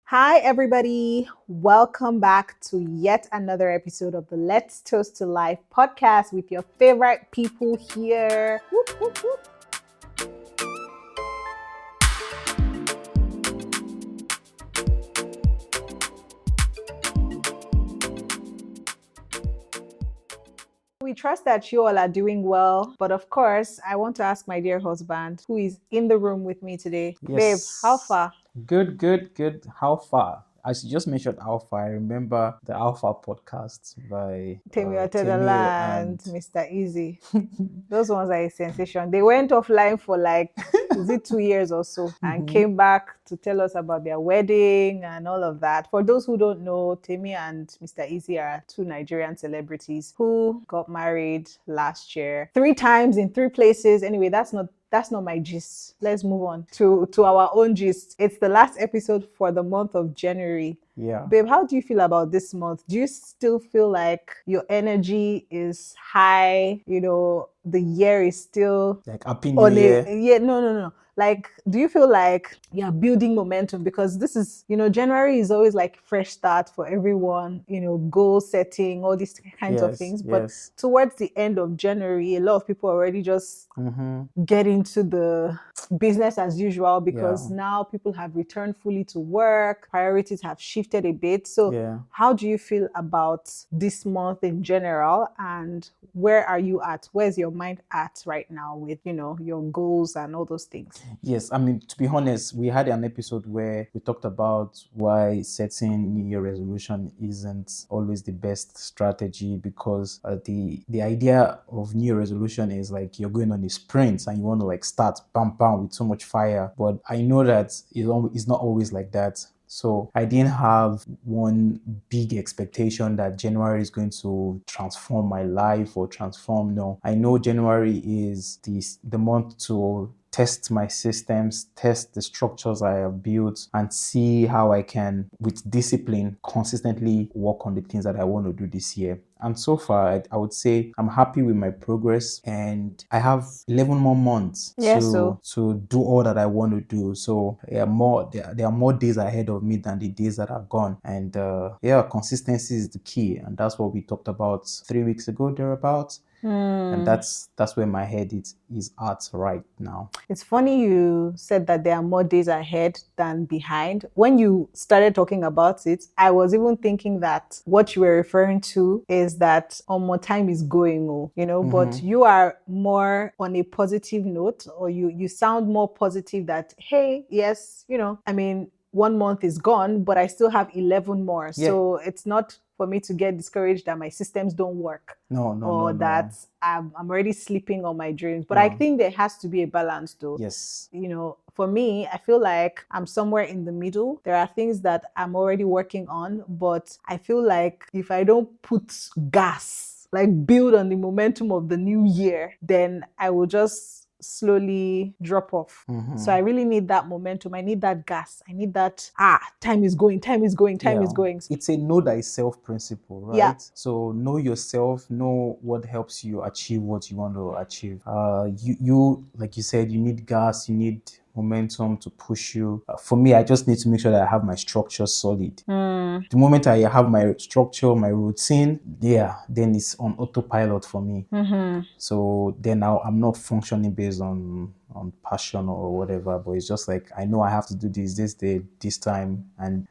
Hi, everybody. Welcome back to yet another episode of the Let's Toast to Life podcast with your favorite people here. Whoop, whoop, whoop. We trust that you all are doing well. But of course, I want to ask my dear husband, who is in the room with me today. Babe, how Yes. far? Good. How far? As you just mentioned Alpha, I remember the Alpha podcast by Temi Temi Otedola and and Mr. Easy. Those ones are a sensation. They went offline for like, is it 2 years or so, and Mhm. came back to tell us about their wedding and all of that. For those who don't know, Temi and Mr. Easy are two Nigerian celebrities who got married last year, 3 times in 3 places. Anyway, that's not my gist. Let's move on to our own gist. It's the last episode for the month of January. Yeah. Babe, how do you feel about this month? Do you still feel like your energy is high? The year is still Like Happy New on a, Year. yeah, no. Like, do you feel like you're building momentum? Because this is, January is always like fresh start for everyone, goal setting, all these kinds of Yes, things. But yes. towards the end of January, a lot of people already just Mm-hmm. get into the business as usual because Yeah. now people have returned fully to work, priorities have shifted a bit. So Yeah. how do you feel about this month in general, and where are you at? Where's your mind at right now with, your goals and all those things? Yes, I mean, to be honest, we had an episode where we talked about why setting New Year resolution isn't always the best strategy because the idea of New Year resolution is like you're going on a sprint and you want to like start bam bam with so much fire. But I know that it's not always like that. So I didn't have one big expectation that January is going to transform my life or transform. No, I know January is the month to test my systems, test the structures I have built, and see how I can, with discipline, consistently work on the things that I want to do this year. And so far, I would say I'm happy with my progress, and I have 11 more months Yeah, so to do all that I want to do. So there are more days ahead of me than the days that are gone. And yeah, consistency is the key, and that's what we talked about 3 weeks ago, thereabouts. And that's where my head is at right now. it's funny you said that there are more days ahead than behind. When you started talking about it, I was even thinking that what you were referring to is that more time is going, but Mm-hmm. you are more on a positive note, or you sound more positive that, hey, yes, I mean, 1 month is gone, but I still have 11 more. Yeah. So it's not for me to get discouraged that my systems don't work, or No. that I'm already sleeping on my dreams. But I No. think there has to be a balance though. Yes. For me, I feel like I'm somewhere in the middle. There are things that I'm already working on, but I feel like if I don't put gas, like build on the momentum of the new year, then I will just slowly drop off. So I really need that momentum. I need that gas. I need that, time is going, time is going, time is Yeah. going. It's a know thyself principle, Yeah. right? So know yourself, know what helps you achieve what you want to achieve. You like you said, you need gas, you need momentum to push you. For me, I just need to make sure that I have my structure solid. The moment I have my structure, my routine, yeah, then it's on autopilot for me. So then I'm not functioning based on passion or whatever, but it's just like I know I have to do this day, this time, and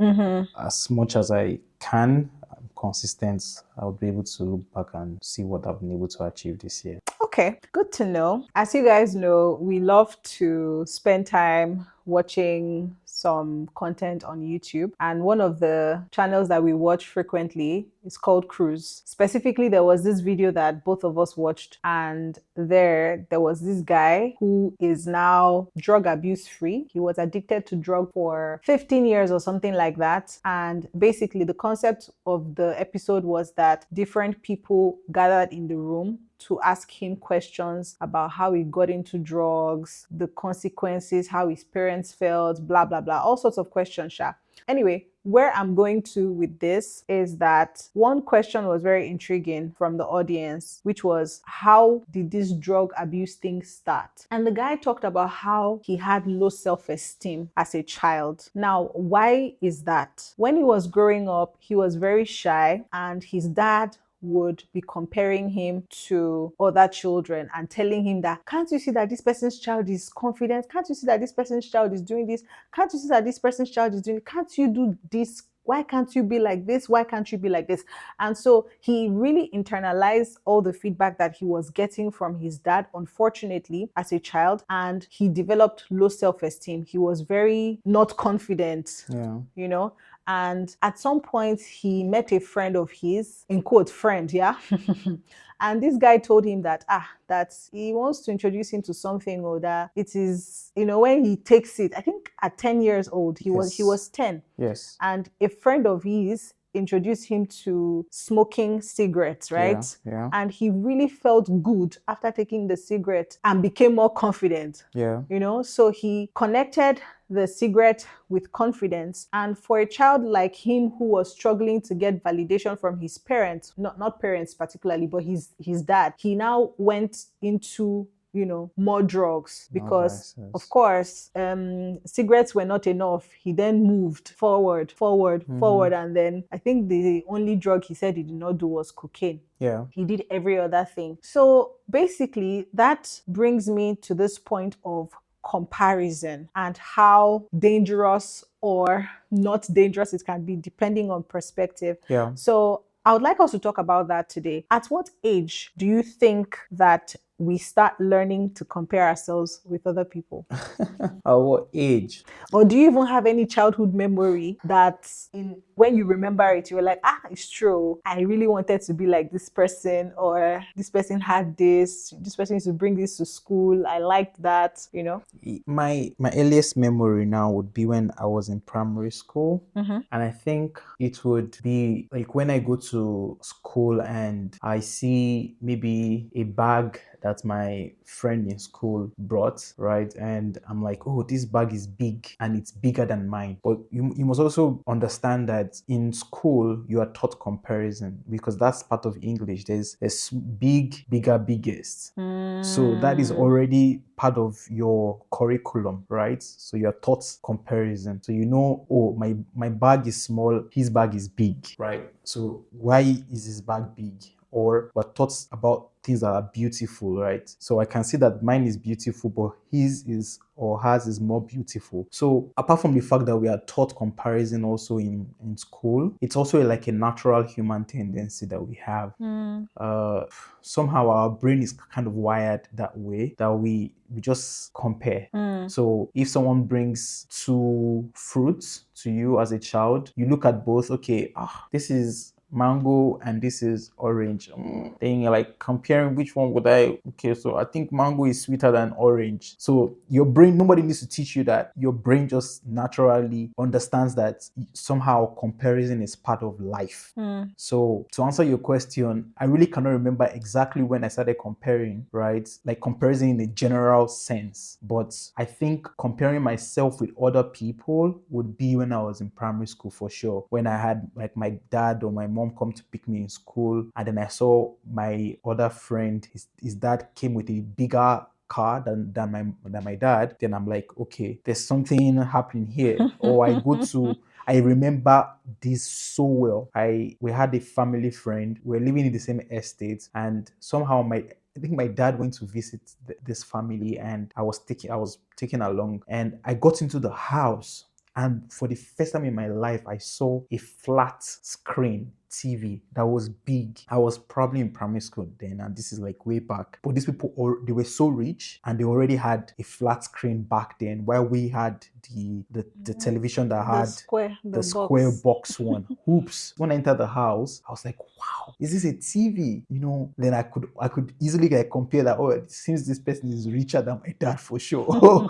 as much as I can, I'm consistent. I'll be able to look back and see what I've been able to achieve this year. Okay, good to know. As you guys know, we love to spend time watching some content on YouTube. And one of the channels that we watch frequently is called Cruise. Specifically, there was this video that both of us watched, and there was this guy who is now drug abuse free. He was addicted to drug for 15 years or something like that. And basically, the concept of the episode was that different people gathered in the room to ask him questions about how he got into drugs, the consequences, how his parents felt, blah, blah, blah, all sorts of questions, Sha. Anyway, where I'm going to with this is that one question was very intriguing from the audience, which was, how did this drug abuse thing start? And the guy talked about how he had low self-esteem as a child. Now, why is that? When he was growing up, he was very shy, and his dad would be comparing him to other children and telling him that, can't you see that this person's child is confident? Can't you see that this person's child is doing this? Can't you see that this person's child is doing, can't you do this? Why can't you be like this? Why can't you be like this? And so he really internalized all the feedback that he was getting from his dad, unfortunately, as a child, and he developed low self-esteem. He was very not confident, you know. And at some point, he met a friend of his, in quote, friend, yeah. And this guy told him that that he wants to introduce him to something, or that it is, when he takes it, I think at 10 years old, he was 10. Yes. And a friend of his introduced him to smoking cigarettes, right? Yeah. And he really felt good after taking the cigarette and became more confident. Yeah. So he connected the cigarette with confidence. And for a child like him, who was struggling to get validation from his parents, not parents particularly, but his dad, he now went into more drugs, because of course cigarettes were not enough. He then moved forward, and then I think the only drug he said he did not do was cocaine. Yeah. He did every other thing. So basically, that brings me to this point of comparison and how dangerous or not dangerous it can be, depending on perspective. Yeah. So I would like us to talk about that today. At what age do you think that we start learning to compare ourselves with other people? At what age? Or do you even have any childhood memory that when you remember it, you were like, it's true, I really wanted to be like this person, or this person had this person used to bring this to school, I liked that, My earliest memory now would be when I was in primary school. Mm-hmm. And I think it would be like when I go to school and I see maybe a bag that my friend in school brought, right? And I'm like, oh, this bag is big and it's bigger than mine. But you must also understand that in school, you are taught comparison, because that's part of English. There's big, bigger, biggest. So that is already part of your curriculum, right? So you're taught comparison. So oh, my bag is small, his bag is big, right? So why is his bag big? Or we're taught about things that are beautiful, right? So I can see that mine is beautiful, but his is or hers is more beautiful. So apart from the fact that we are taught comparison also in school, it's also like a natural human tendency that we have. Somehow our brain is kind of wired that way, that we just compare. So if someone brings two fruits to you as a child, you look at both, okay, this is mango and this is orange. Then you're like comparing which one would I, okay, so I think mango is sweeter than orange. So your brain, nobody needs to teach you that. Your brain just naturally understands that somehow comparison is part of life. So to answer your question, I really cannot remember exactly when I started comparing, right? Like comparison in a general sense. But I think comparing myself with other people would be when I was in primary school, for sure. When I had like my dad or my mom come to pick me in school, and then I saw my other friend, his dad came with a bigger car than my dad, then I'm like, okay, there's something happening here. Or I remember this so well. We had a family friend, we were living in the same estate, and somehow I think my dad went to visit this family, and I was taken along, and I got into the house. And for the first time in my life, I saw a flat screen TV that was big. I was probably in primary school then, and this is like way back. But these people, they were so rich, and they already had a flat screen back then, while we had the television that had the square box one. Oops. When I entered the house, I was like, wow, is this a TV? Then I could easily compare that. Oh, it seems this person is richer than my dad for sure.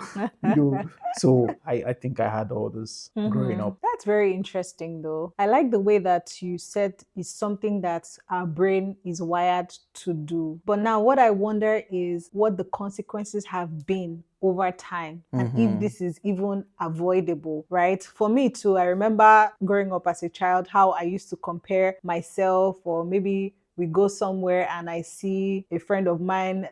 So I think I had all this growing up. That's very interesting, though. I like the way that you said it's something that our brain is wired to do. But now what I wonder is what the consequences have been over time and if this is even avoidable, right? For me too, I remember growing up as a child how I used to compare myself, or maybe we go somewhere and I see a friend of mine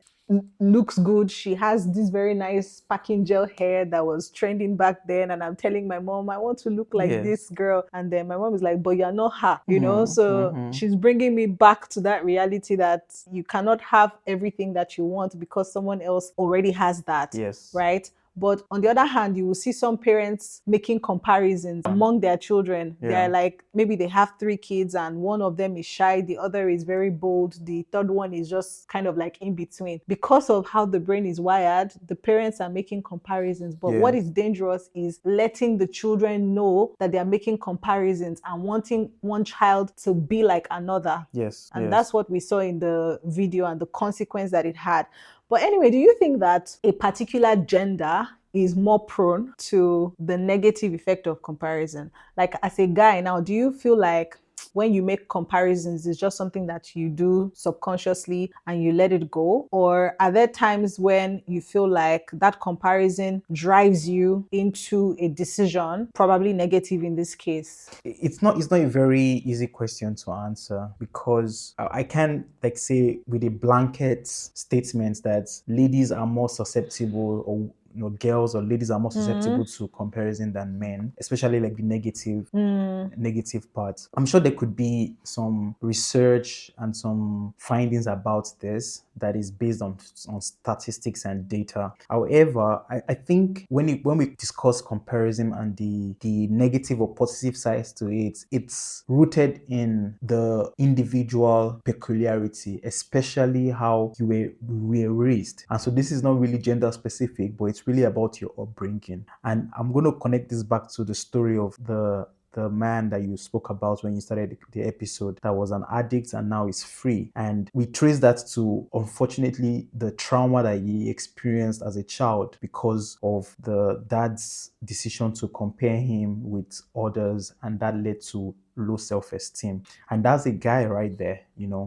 looks good. She has this very nice packing gel hair that was trending back then. And I'm telling my mom, I want to look like this Yes. girl. And then my mom is like, but you're not her, you know? Mm-hmm. So Mm-hmm. she's bringing me back to that reality that you cannot have everything that you want because someone else already has that, Yes. right? But on the other hand, you will see some parents making comparisons among their children. Yeah. They're like, maybe they have 3 kids and one of them is shy, the other is very bold, the third one is just kind of like in between. Because of how the brain is wired, the parents are making comparisons. But Yeah. what is dangerous is letting the children know that they are making comparisons and wanting one child to be like another. Yes. And Yes. that's what we saw in the video and the consequence that it had. But anyway, do you think that a particular gender is more prone to the negative effect of comparison? Like as a guy now, do you feel like when you make comparisons, it's just something that you do subconsciously and you let it go? Or are there times when you feel like that comparison drives you into a decision, probably negative in this case? It's not a very easy question to answer, because I can't like say with a blanket statement that ladies are more susceptible, or girls or ladies are more susceptible to comparison than men, especially like the negative parts. I'm sure there could be some research and some findings about this that is based on statistics and data. However, I think when we discuss comparison and the negative or positive sides to it, it's rooted in the individual peculiarity, especially how you were raised. And so this is not really gender specific, but it's really about your upbringing. And I'm going to connect this back to the story of the man that you spoke about when you started the episode, that was an addict and now is free. And we trace that to, unfortunately, the trauma that he experienced as a child because of the dad's decision to compare him with others, and that led to low self-esteem. And that's a guy right there,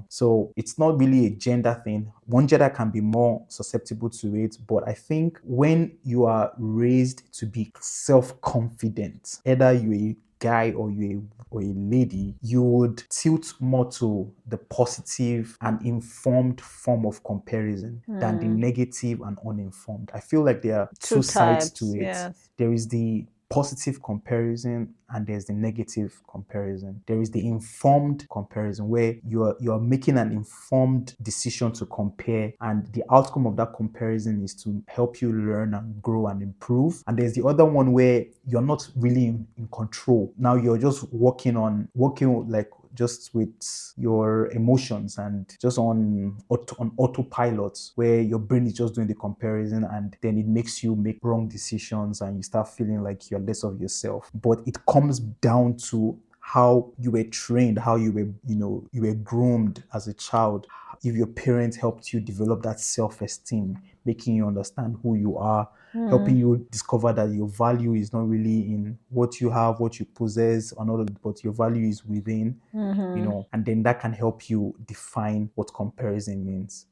So it's not really a gender thing. One gender can be more susceptible to it, but I think when you are raised to be self-confident, either you're a guy or you or a lady, you would tilt more to the positive and informed form of comparison than the negative and uninformed. I feel like there are two sides to it. Yes. There is the positive comparison and there's the negative comparison. There is the informed comparison where you are making an informed decision to compare, and the outcome of that comparison is to help you learn and grow and improve. And there's the other one where you're not really in control. Now you're just working like just with your emotions and just on autopilot, where your brain is just doing the comparison, and then it makes you make wrong decisions and you start feeling like you're less of yourself. But it comes down to how you were trained, how you were groomed as a child. If your parents helped you develop that self-esteem, making you understand who you are, helping you discover that your value is not really in what you have, what you possess, and all of it, but your value is within, and then that can help you define what comparison means.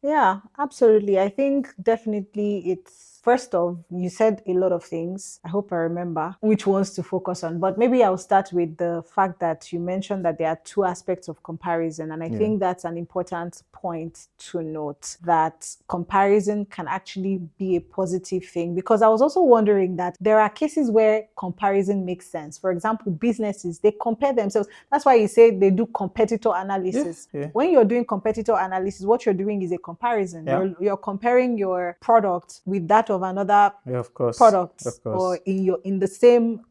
Yeah, absolutely. I think definitely it's, first off, you said a lot of things. I hope I remember which ones to focus on. But maybe I'll start with the fact that you mentioned that there are two aspects of comparison. And I think that's an important point to note, that comparison can actually be a positive thing. Because I was also wondering that there are cases where comparison makes sense. For example, businesses, they compare themselves. That's why you say they do competitor analysis. When you're doing competitor analysis, what you're doing is a comparison. You're comparing your product with that of another product, or in the same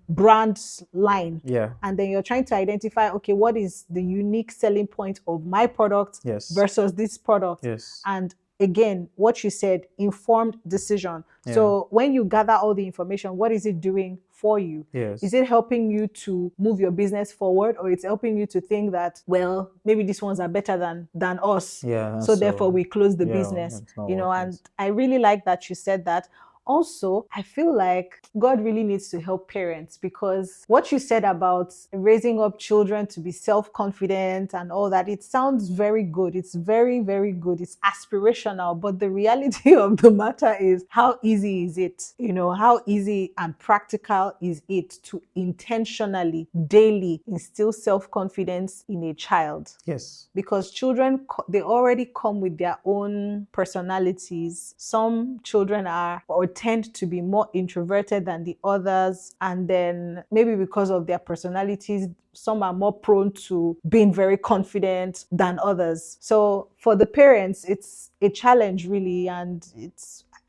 brand line. And then you're trying to identify, okay, what is the unique selling point of my product versus this product. And again, what you said, informed decision. So when you gather all the information, what is it doing for you? Is it helping you to move your business forward, or it's helping you to think that, well, maybe these ones are better than us, so therefore we close the business, and I really like that you said that. Also, I feel like God really needs to help parents, because what you said about raising up children to be self-confident and all that, it sounds very good. It's very, very good. It's aspirational. But the reality of the matter is, how easy is it? How easy and practical is it to intentionally, daily instill self-confidence in a child? Yes. Because children, they already come with their own personalities. Some children are or tend to be more introverted than the others, and then maybe because of their personalities, some are more prone to being very confident than others. So for the parents, it's a challenge really, and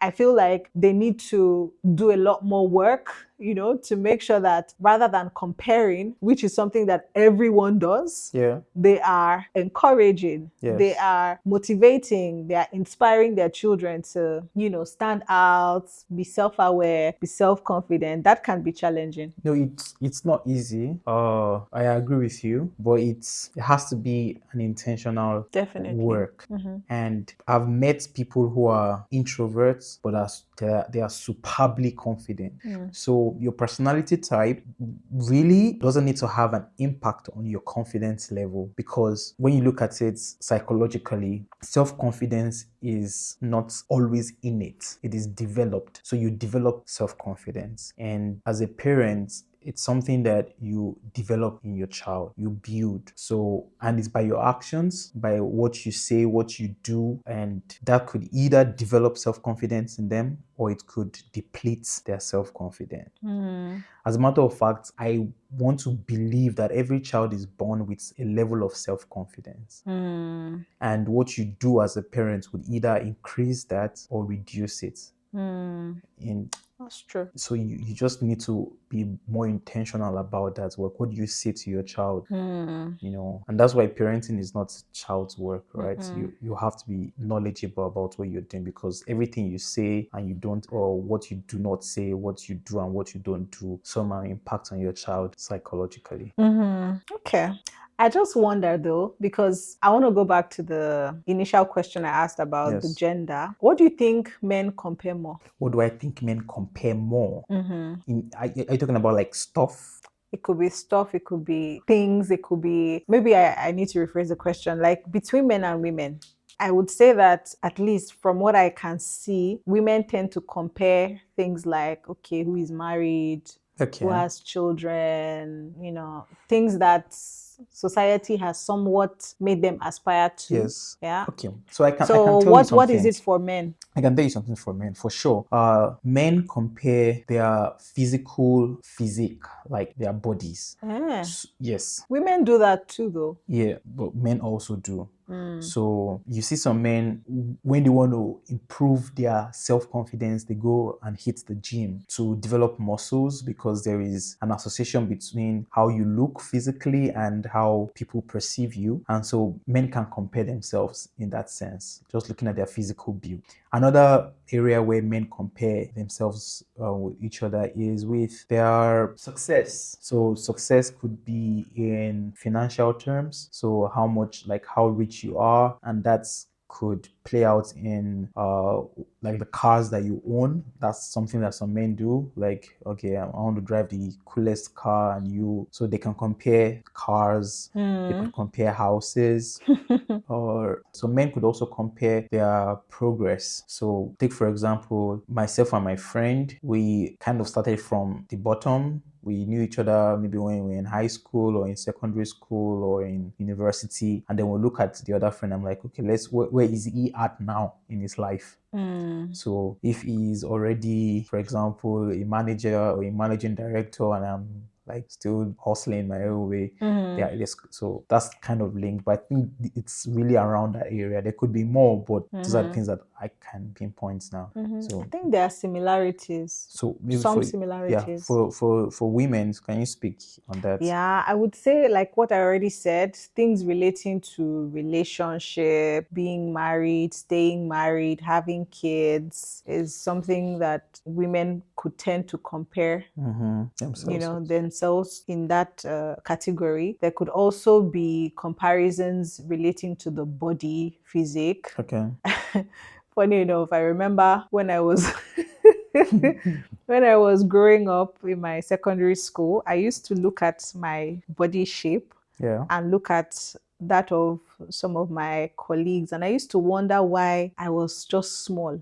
I feel like they need to do a lot more work, to make sure that rather than comparing, which is something that everyone does, Yeah. they are encouraging, Yes. they are motivating, they are inspiring their children to, stand out, be self-aware, be self-confident. That can be challenging. No, it's not easy. I agree with you, but it has to be an intentional Definitely. work. And I've met people who are introverts, but they are superbly confident. So your personality type really doesn't need to have an impact on your confidence level, because when you look at it psychologically, self-confidence is not always innate. It is developed. So you develop self-confidence. And as a parent, it's something that you develop in your child, you build. So, and it's by your actions, by what you say, what you do, and that could either develop self-confidence in them, or it could deplete their self-confidence. As a matter of fact, I want to believe that every child is born with a level of self-confidence. And what you do as a parent would either increase that or reduce it. That's true. So you just need to be more intentional about that work. What do you say to your child? And that's why parenting is not child's work, right? You have to be knowledgeable about what you're doing, because everything you say and you don't, or what you do not say, what you do and what you don't do, somehow impact on your child psychologically. Okay. I just wonder though, because I want to go back to the initial question I asked about the Yes. gender. What do you think men compare more? What do I think men compare more? Are you talking about like stuff? It could be stuff, it could be things, it could be, maybe I need to rephrase the question, like between men and women. I would say that, at least from what I can see, women tend to compare things like, okay, who is married, who Okay. has children, things that society has somewhat made them aspire to. Yes. Yeah. Okay. So I can So tell you something. what is it for men? I can tell you something for men, for sure. Men compare their physique, like their bodies. Yes. Women do that too, though. Yeah, but men also do. So you see some men, when they want to improve their self-confidence, they go and hit the gym to develop muscles, because there is an association between how you look physically and how people perceive you. And so men can compare themselves in that sense, just looking at their physical build. Another area where men compare themselves with each other is with their success. So success could be in financial terms. So how rich you are, and that's could play out in like the cars that you own. That's something that some men do. Like, okay, I want to drive the coolest car, and so they can compare cars. They could compare houses. Or so men could also compare their progress. So take, for example, myself and my friend, we kind of started from the bottom. We knew each other maybe when we were in high school or in secondary school or in university. And then we'll look at the other friend. I'm like, okay, where is he at now in his life? So if he's already, for example, a manager or a managing director, and I'm like still hustling my own way, so that's kind of linked. But I think it's really around that area. There could be more, but those are the things that I can pinpoint now. So I think there are similarities. So maybe Some for similarities. for women, can you speak on that? Yeah, I would say, like what I already said, things relating to relationship, being married, staying married, having kids is something that women could tend to compare themselves in that category. There could also be comparisons relating to the body, physique. Okay. Funny enough, I remember when I was When I was growing up in my secondary school, I used to look at my body shape Yeah. and look at that of some of my colleagues, and I used to wonder why I was just small.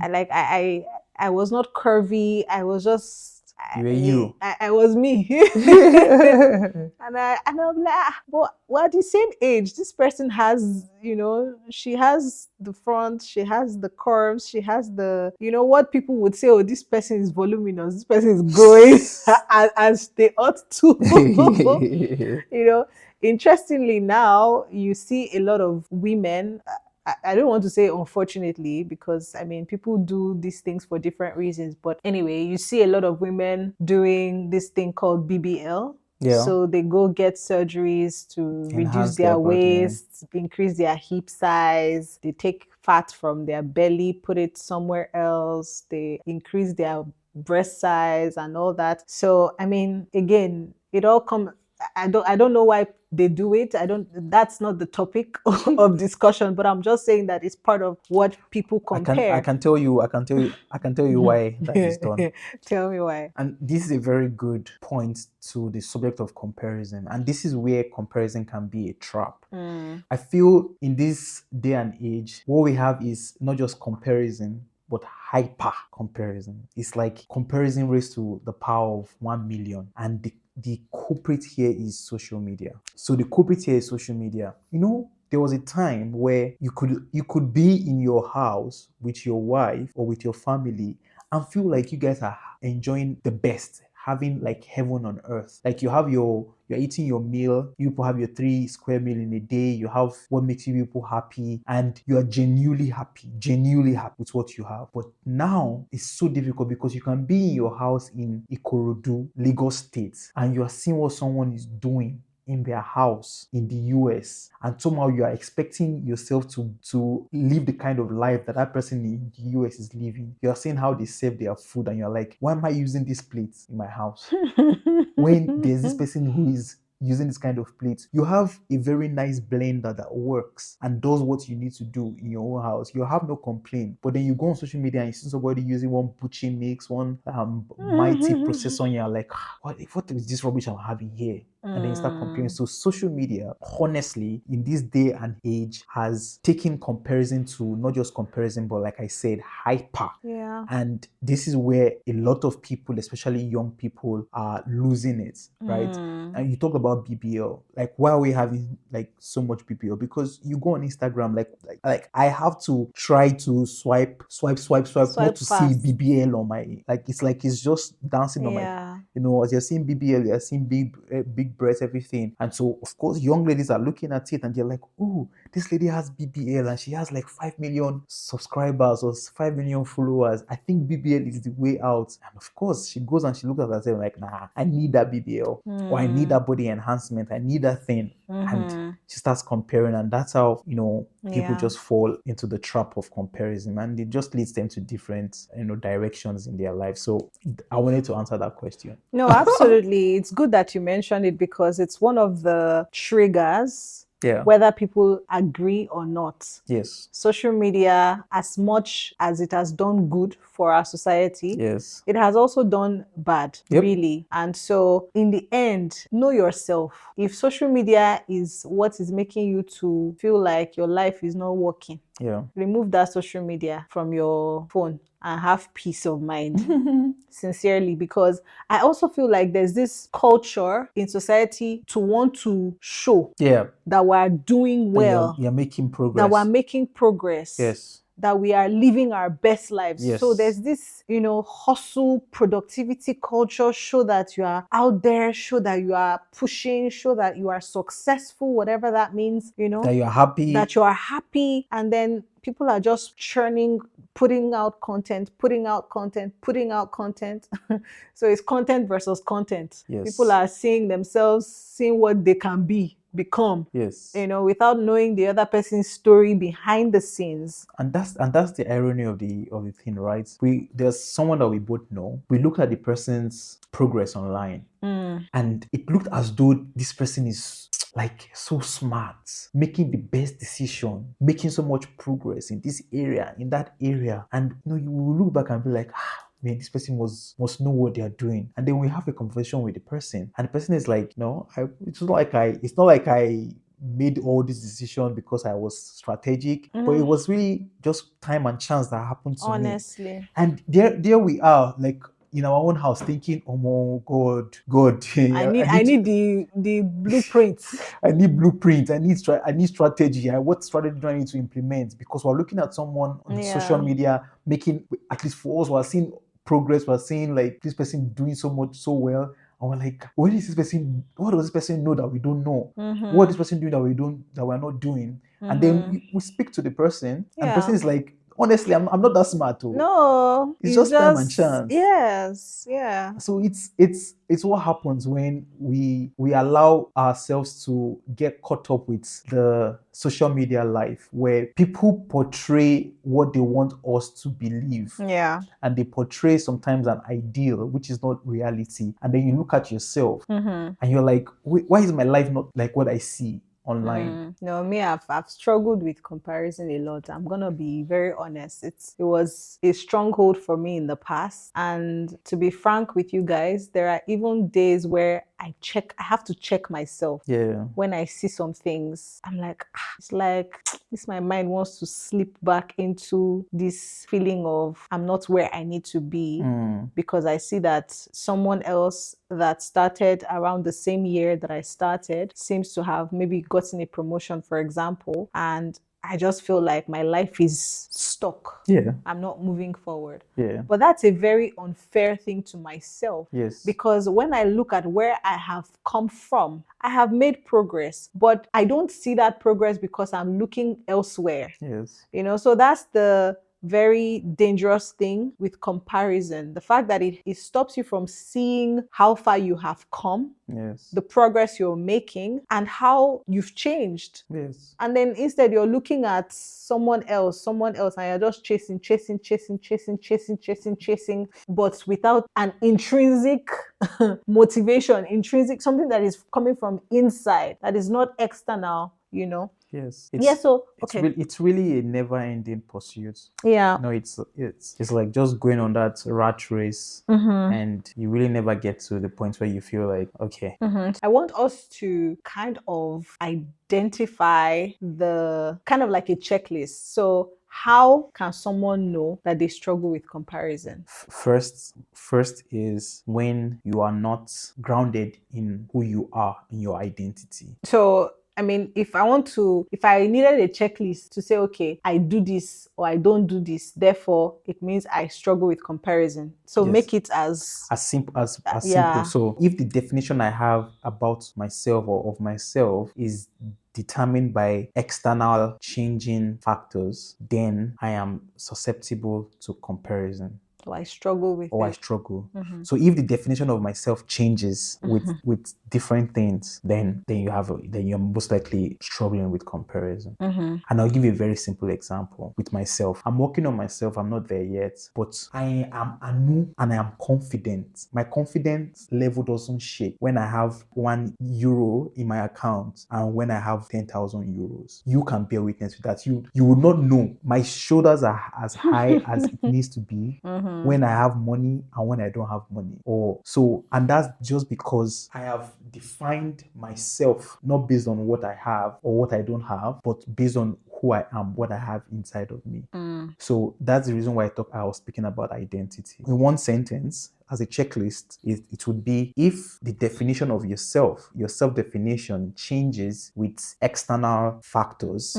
I like I was not curvy. I was just You were you. I was me. And I'm like, but we're the same age. This person has, she has the front, she has the curves, she has the, what people would say, oh, this person is voluminous, this person is growing as they ought to. you know. Interestingly, now you see a lot of women. I don't want to say unfortunately, because I mean, people do these things for different reasons. But anyway, you see a lot of women doing this thing called BBL. Yeah. So they go get surgeries to reduce Enhance their their body. waist, increase their hip size. They take fat from their belly, put it somewhere else. They increase their breast size and all that. So I mean, again, it all comes. I don't know why they do it. That's not the topic of discussion, but I'm just saying that it's part of what people I compare. can tell you why that is done. Tell me why. And this is a very good point to the subject of comparison. And this is where comparison can be a trap. I feel in this day and age, what we have is not just comparison, but hyper comparison. It's like comparison raised to the power of 1 million. And the culprit here is social media. So the culprit here is social media. There was a time where you could be in your house with your wife or with your family and feel like you guys are enjoying the best, having like heaven on earth. Like you're eating your meal, you people have your 3 square meal in a day, you have what makes you people happy, and you are genuinely happy with what you have. But now it's so difficult because you can be in your house in Ikorodu, Lagos State, and you are seeing what someone is doing in their house in the US, and somehow you are expecting yourself to live the kind of life that person in the US is living. You are seeing how they serve their food, and you're like, why am I using this plate in my house when there's this person who is using this kind of plate? You have a very nice blender that works and does what you need to do in your own house. You have no complaint. But then you go on social media and you see somebody using one Bucci mix, one mighty processor, and you're like, what is this rubbish I'm having here? And then you start comparing. So social media, honestly, in this day and age, has taken comparison to not just comparison, but like I said, hyper. Yeah. And this is where a lot of people, especially young people, are losing it, right? And you talk about BBL. Like, why are we having like so much BBL? Because you go on Instagram, like I have to try to swipe, not to see fast. BBL on my, like it's just dancing on my, Yeah. as you're seeing BBL, you're seeing big breasts, everything. And so of course young ladies are looking at it and they're like, oh, this lady has BBL and she has like 5 million subscribers or 5 million followers. I think BBL is the way out. And of course she goes and she looks at herself like, nah, I need that BBL, or I need that body enhancement, I need that thing. And she starts comparing, and that's how people Yeah. just fall into the trap of comparison, and it just leads them to different directions in their life. So I wanted to answer that question. No, absolutely. It's good that you mentioned it because it's one of the triggers, Yeah. whether people agree or not. Yes. Social media, as much as it has done good for our society, Yes. it has also done bad, Yep. really. And so in the end, know yourself. If social media is what is making you to feel like your life is not working, Yeah. remove that social media from your phone and have peace of mind. Sincerely, because I also feel like there's this culture in society to want to show that we're doing well, you're making progress, that we're making progress. Yes. That we are living our best lives. Yes. So there's this, hustle, productivity culture, show that you are out there, show that you are pushing, show that you are successful, whatever that means, that you are happy. That you are happy. And then people are just churning, putting out content. So it's content versus content. Yes. People are seeing themselves, seeing what they can become. Yes. Without knowing the other person's story behind the scenes. And that's the irony of the thing, right? There's someone that we both know. We look at the person's progress online, and it looked as though this person is like so smart, making the best decision, making so much progress in this area, in that area. And you will look back and be like, man, this person must know what they are doing. And then we have a conversation with the person, and the person is like, no, it's not like I made all these decisions because I was strategic, but it was really just time and chance that happened to me. Honestly. And there we are, like in our own house, thinking, oh my God, I need the blueprints. I need blueprint. I need strategy. What strategy do I need to implement? Because we're looking at someone on social media making, at least for us, we're seeing progress. We're seeing like this person doing so much so well. And we're like, what does this person know that we don't know? What is this person doing that we're not doing? And then we speak to the person, and the person is like, honestly, I'm not that smart. No, it's just time and chance. Yes, yeah. So it's what happens when we allow ourselves to get caught up with the social media life, where people portray what they want us to believe. Yeah. And they portray sometimes an ideal, which is not reality. And then you look at yourself and you're like, why is my life not like what I see online? No, me, I've struggled with comparison a lot. I'm gonna be very honest. It was a stronghold for me in the past. And to be frank with you guys, there are even days where I have to check myself. Yeah. When I see some things, I'm like, it's like my mind wants to slip back into this feeling of I'm not where I need to be, because I see that someone else that started around the same year that I started seems to have maybe gotten a promotion, for example, and I just feel like my life is stuck. Yeah. I'm not moving forward. Yeah. But that's a very unfair thing to myself. Yes. Because when I look at where I have come from, I have made progress, but I don't see that progress because I'm looking elsewhere. Yes. So that's the very dangerous thing with comparison. The fact that it stops you from seeing how far you have come, yes, the progress you're making, and how you've changed. Yes. And then instead you're looking at someone else, and you're just chasing, but without an intrinsic motivation, something that is coming from inside, that is not external, Yes. So okay. It's really a never-ending pursuit. Yeah. No, it's like just going on that rat race, and you really never get to the point where you feel like, okay. I want us to kind of identify the kind of like a checklist. So how can someone know that they struggle with comparison? First is when you are not grounded in who you are, in your identity. So I mean, if I needed a checklist to say, okay, I do this or I don't do this, therefore it means I struggle with comparison. So Yes. make it as simple as yeah. simple. So if the definition I have about myself or of myself is determined by external changing factors, then I am susceptible to comparison. Or I struggle with I struggle. So if the definition of myself changes with different things, then you're most likely struggling with comparison. And I'll give you a very simple example with myself. I'm working on myself. I'm not there yet, but I am and I am confident. My confidence level doesn't shake when I have €1 in my account and when I have 10,000 euros. You can bear witness with that. You will not know. My shoulders are as high as it needs to be when I have money and when I don't have money. And that's just because I have defined myself not based on what I have or what I don't have, but based on who I am, what I have inside of me. So that's the reason why I was speaking about identity. In one sentence, as a checklist, it would be, if the definition of yourself, your self-definition changes with external factors,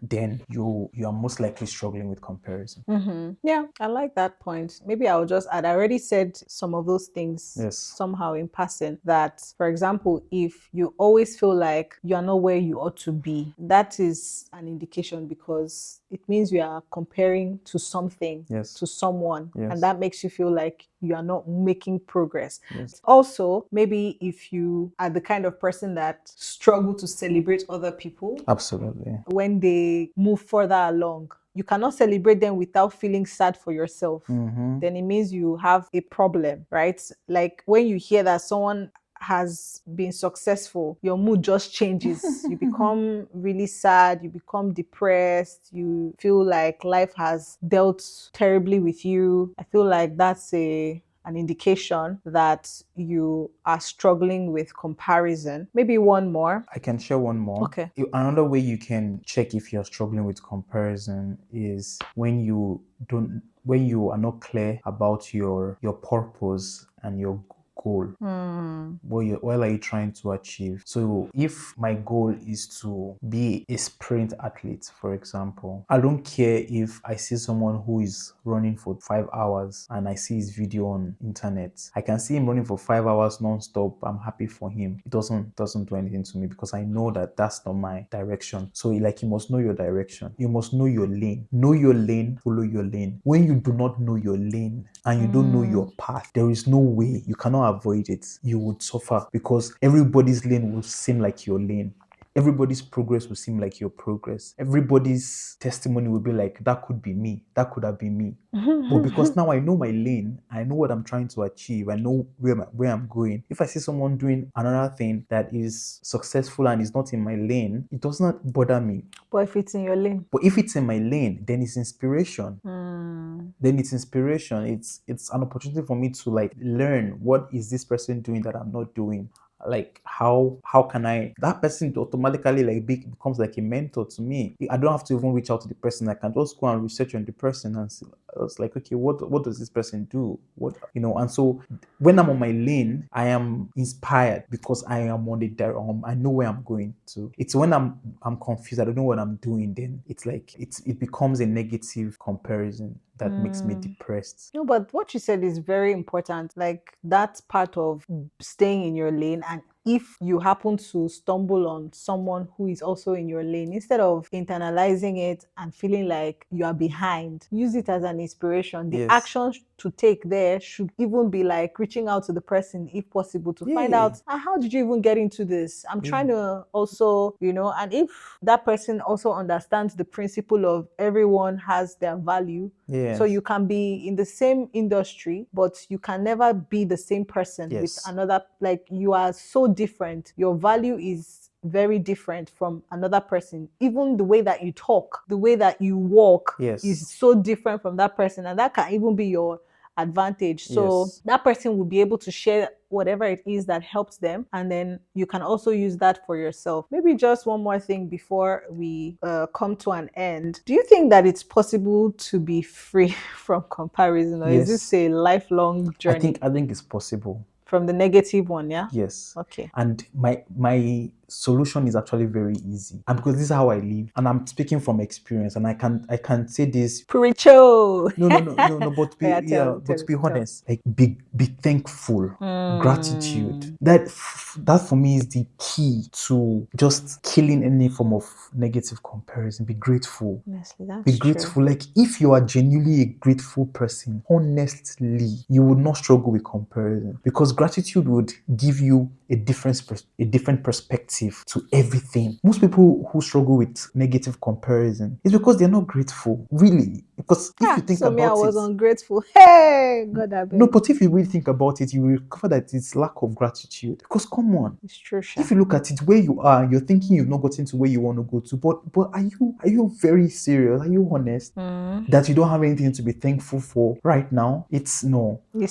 then you are most likely struggling with comparison. Yeah, I like that point. Maybe I'll just add, I already said some of those things somehow in passing, that, for example, if you always feel like you are not where you ought to be, that is an indication, because it means you are comparing to something, to someone, and that makes you feel like you are not making progress. Also, maybe if you are the kind of person that struggle to celebrate other people, absolutely, when they move further along, you cannot celebrate them without feeling sad for yourself, then it means you have a problem, right? Like when you hear that someone has been successful, your mood just changes. You become really sad, you become depressed, you feel like life has dealt terribly with you. I feel like that's an indication that you are struggling with comparison. Maybe one more. I can share one more. Okay. Another way you can check if you're struggling with comparison is when you are not clear about your purpose and your goal. What are you trying to achieve? So if my goal is to be a sprint athlete, for example, I don't care if I see someone who is running for 5 hours and I see his video on internet. I can see him running for 5 hours non-stop. I'm happy for him. It doesn't do anything to me because I know that that's not my direction. So like, you must know your direction. You must know your lane. Know your lane, follow your lane. When you do not know your lane and you don't know your path, there is no way, you cannot avoid it. You would suffer because everybody's lane will seem like your lane. Everybody's progress will seem like your progress. Everybody's testimony will be like, that could be me. That could have been me. But because now I know my lane, I know what I'm trying to achieve, I know where I'm going. If I see someone doing another thing that is successful and is not in my lane, it does not bother me. But if it's in your lane. But if it's in my lane, then it's inspiration. Then it's inspiration. It's an opportunity for me to like learn, what is this person doing that I'm not doing? Like how can that person automatically like becomes like a mentor to me. I don't have to even reach out to the person. I can just go and research on the person and see. I was like, okay, what does this person do? What, and so when I'm on my lane, I am inspired because I am on the I know where I'm going to. It's when I'm confused, I don't know what I'm doing, then it's like it becomes a negative comparison that makes me depressed. No, but what you said is very important. Like, that's part of staying in your lane. And if you happen to stumble on someone who is also in your lane, instead of internalizing it and feeling like you are behind, use it as an inspiration. The Yes. actions to take there should even be like reaching out to the person if possible to find out, how did you even get into this? I'm trying to also, and if that person also understands the principle of everyone has their value. Yes. So you can be in the same industry, but you can never be the same person with another. Like, you are so different. Your value is very different from another person. Even the way that you talk, the way that you walk is so different from that person. And that can even be your advantage. So that person will be able to share whatever it is that helps them, and then you can also use that for yourself. Maybe just one more thing before we come to an end. Do you think that it's possible to be free from comparison, or is this a lifelong journey? I think it's possible. From the negative one, yeah? Yes. Okay. And my solution is actually very easy. And because this is how I live, and I'm speaking from experience, and I can say this. Preacho. No, but to be honest, like be thankful. Gratitude. That for me is the key to just killing any form of negative comparison. Be grateful. Honestly, that's Be grateful. Like, if you are genuinely a grateful person, honestly, you would not struggle with comparison, because gratitude would give you a different perspective to everything. Most people who struggle with negative comparison is because they're not grateful, really. Because if you think about I was ungrateful. Hey, God, I beg. No, but if you really think about it, you will discover that it's lack of gratitude. Because come on, it's true. If you look at it, where you are, you're thinking you've not gotten to where you want to go to. But are you very serious? Are you honest that you don't have anything to be thankful for right now? It's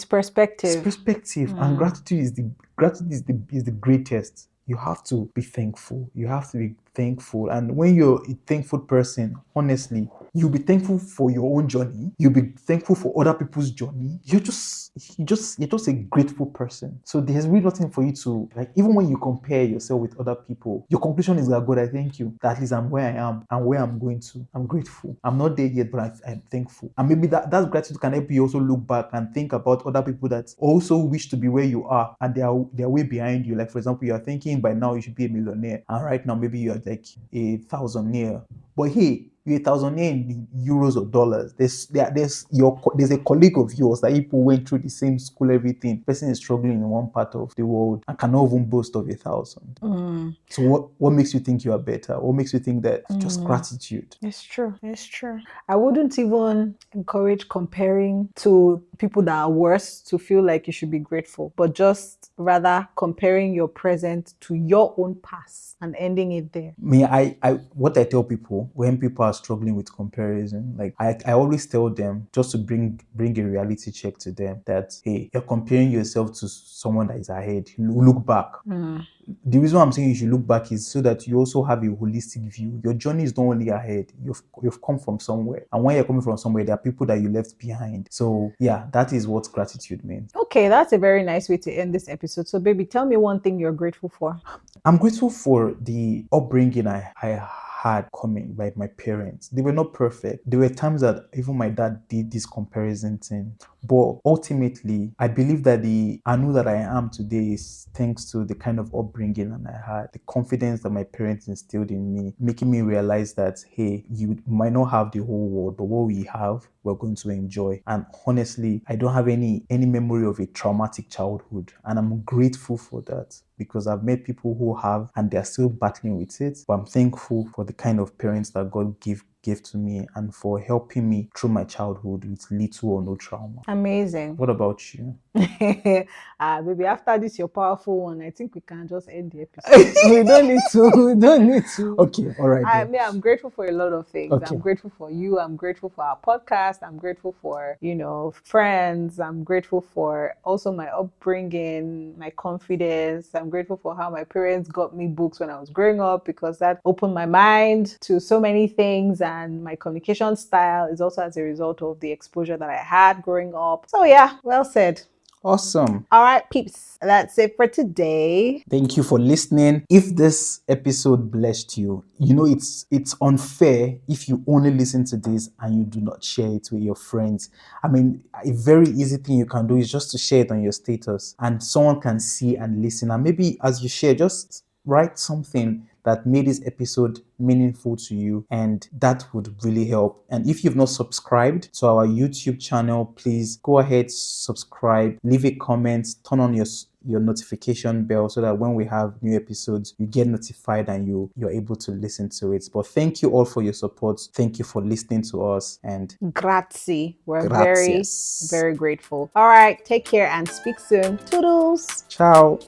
perspective. It's perspective, and gratitude is the greatest. You have to be thankful. You have to be thankful. And when you're a thankful person, honestly, you'll be thankful for your own journey. You'll be thankful for other people's journey. You're just a grateful person. So there's really nothing for you to, like, even when you compare yourself with other people, your conclusion is that, God, I thank you that at least I'm where I am and where I'm going to. I'm grateful. I'm not there yet, but I'm thankful. And maybe that gratitude can help you also look back and think about other people that also wish to be where you are, and they are way behind you. Like, for example, you are thinking by now you should be a millionaire, and right now maybe you are like a thousandaire. But hey, you're a thousandaire in euros or dollars. There's a colleague of yours that people went through the same school, everything. Person is struggling in one part of the world and cannot even boast of 1,000. So what makes you think you are better? What makes you think that just gratitude? It's true. It's true. I wouldn't even encourage comparing to people that are worse to feel like you should be grateful, but just rather comparing your present to your own past and ending it there. What I tell people when people are struggling with comparison, like I always tell them just to bring a reality check to them that, hey, you're comparing yourself to someone that is ahead. Look back. The reason why I'm saying you should look back is so that you also have a holistic view. Your journey is not only ahead, you've come from somewhere. And when you're coming from somewhere, there are people that you left behind. So yeah, that is what gratitude means. Okay, that's a very nice way to end this episode. So, baby, tell me one thing you're grateful for. I'm grateful for the upbringing I had coming by my parents. They were not perfect. There were times that even my dad did this comparison thing. But ultimately, I believe that I know that I am today is thanks to the kind of upbringing that I had, the confidence that my parents instilled in me, making me realize that, hey, you might not have the whole world, but what we have, we're going to enjoy. And honestly, I don't have any memory of a traumatic childhood. And I'm grateful for that because I've met people who have and they're still battling with it. But I'm thankful for the kind of parents that God gave to me and for helping me through my childhood with little or no trauma. Amazing. What about you? Baby, after this, your powerful one, I think we can just end the episode. We don't need to. We don't need to. Okay, all right. I'm grateful for a lot of things. Okay. I'm grateful for you. I'm grateful for our podcast. I'm grateful for, friends. I'm grateful for also my upbringing, my confidence. I'm grateful for how my parents got me books when I was growing up because that opened my mind to so many things. And my communication style is also as a result of the exposure that I had growing up. So yeah, well said. Awesome. All right, peeps. That's it for today. Thank you for listening. If this episode blessed you, it's unfair if you only listen to this and you do not share it with your friends. I mean, a very easy thing you can do is just to share it on your status and someone can see and listen. And maybe as you share, just write something that made this episode meaningful to you, and that would really help. And if you've not subscribed to our YouTube channel, please go ahead, subscribe, leave a comment, turn on your notification bell so that when we have new episodes, you get notified and you're able to listen to it. But thank you all for your support. Thank you for listening to us, and grazie. We're gracias. very, very grateful. All right, take care and speak soon. Toodles. Ciao.